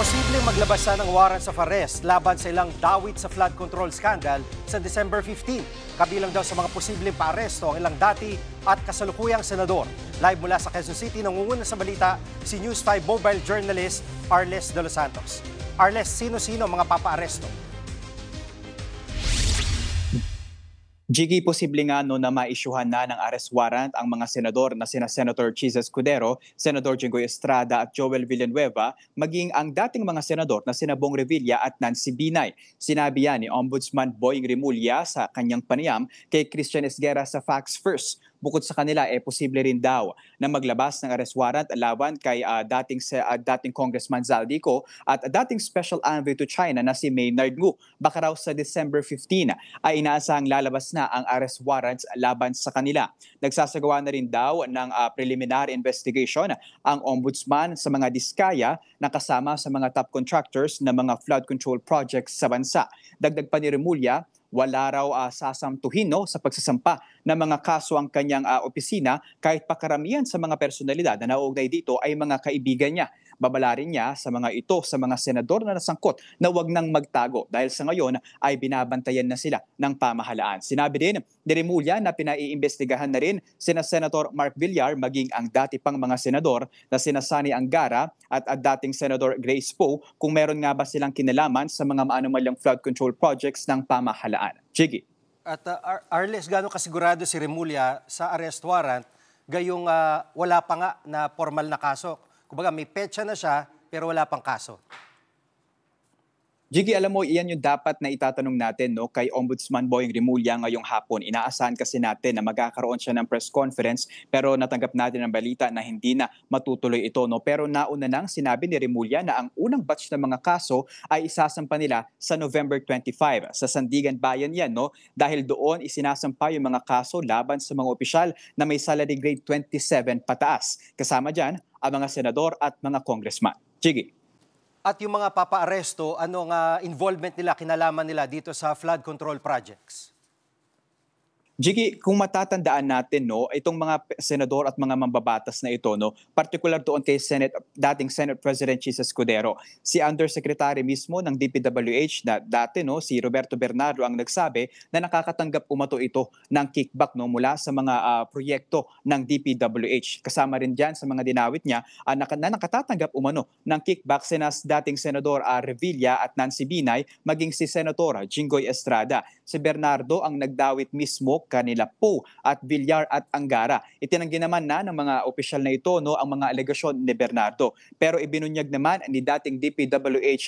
Posibleng maglabas na ng warrants of arrest laban sa ilang dawit sa flood control scandal sa December 15. Kabilang daw sa mga posibleng paaresto ang ilang dati at kasalukuyang senador. Live mula sa Quezon City, nangunguna sa balita si News 5 mobile journalist Arles de los Santos. Arles, sino-sino ang mga papaaresto? Jiggy, posible nga na maisyuhan na ng arrest warrant ang mga senador na sina Senator Chis Escudero, Senador Jinggoy Estrada at Joel Villanueva, maging ang dating mga senador na sina Bong Revilla at Nancy Binay. Sinabi yan ni Ombudsman Boying Rimulya sa kanyang panayam kay Christian Esguerra sa Facts First. Bukod sa kanila, posible rin daw na maglabas ng arrest warrant laban kay dating Congressman Zaldico at dating Special Envoy to China na si Maynard Ngu. Baka raw sa December 15 ay inaasahang lalabas na ang arrest warrants laban sa kanila. Nagsasagawa na rin daw ng preliminary investigation ang ombudsman sa mga diskaya na kasama sa mga top contractors na mga flood control projects sa bansa. Dagdag pa ni Rimulya, wala raw sasamtuhin sa pagsasampa ng mga kaso ang kanyang opisina kahit pakaramihan sa mga personalidad na nauugnay dito ay mga kaibigan niya. Babala rin niya sa mga ito sa mga senador na nasangkot na wag nang magtago dahil sa ngayon ay binabantayan na sila ng pamahalaan. Sinabi din ni Rimulya na pinaiimbestigahan na rin sina Senator Mark Villar maging ang dati pang mga senador na sina Sani Angara at dating Senator Grace Poe kung meron nga ba silang kinalaman sa mga maanumalyang flood control projects ng pamahalaan. Jiggy. At Arles, gaano kasigurado si Rimulya sa arrest warrant gayong wala pa nga na formal na kaso? Kumbaga may petsa na siya pero wala pang kaso. Jiggy, alam mo, iyan yung dapat na itatanong natin kay Ombudsman Boying Rimulya ngayong hapon. Inaasahan kasi natin na magkakaroon siya ng press conference pero natanggap natin ang balita na hindi na matutuloy ito. Pero nauna nang sinabi ni Rimulya na ang unang batch ng mga kaso ay isasampa nila sa November 25. Sa Sandigan Bayan yan, dahil doon isinasampa yung mga kaso laban sa mga opisyal na may salary grade 27 pataas. Kasama dyan ang mga senador at mga congressman. Jiggy. At yung mga papaaresto, anong involvement nila, kinalaman nila dito sa flood control projects? Jiggy, kung matatandaan natin, itong mga senador at mga mambabatas na ito, particular doon kay dating Senate President Chis Escudero, si Undersecretary mismo ng DPWH na dati, si Roberto Bernardo ang nagsabi na nakakatanggap umato ito ng kickback mula sa mga proyekto ng DPWH. Kasama rin dyan sa mga dinawit niya na nakatatanggap umano ng kickback sina dating Senador Revilla at Nancy Binay, maging si Senator Jinggoy Estrada. Si Bernardo ang nagdawit mismo kanila Poe at Villar at Angara. Itinanggi naman na ng mga opisyal na ito ang mga alegasyon ni Bernardo. Pero ibinunyag naman ni dating DPWH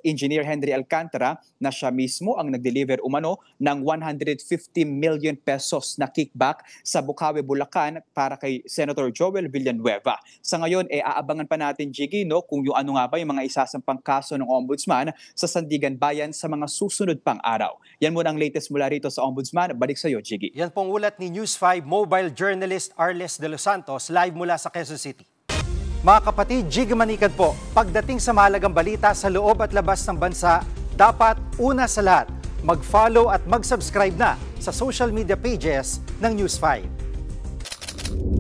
Engineer Henry Alcantara na siya mismo ang nag-deliver umano ng 150 million pesos na kickback sa Bukawi, Bulacan para kay Senator Joel Villanueva. Sa ngayon, aabangan pa natin, Jiggy, kung yung ano nga ba yung mga isasampang kaso ng Ombudsman sa Sandigan Bayan sa mga susunod pang araw. Yan muna ang latest mula rito sa Ombudsman. Balik sa iyo, Jiggy. Yan pong ulat ni News 5 mobile journalist Arles de los Santos live mula sa Quezon City. Mga kapatid, Jiggy Manikad po. Pagdating sa mahalagang balita sa loob at labas ng bansa, dapat una sa lahat, mag-follow at mag-subscribe na sa social media pages ng News 5.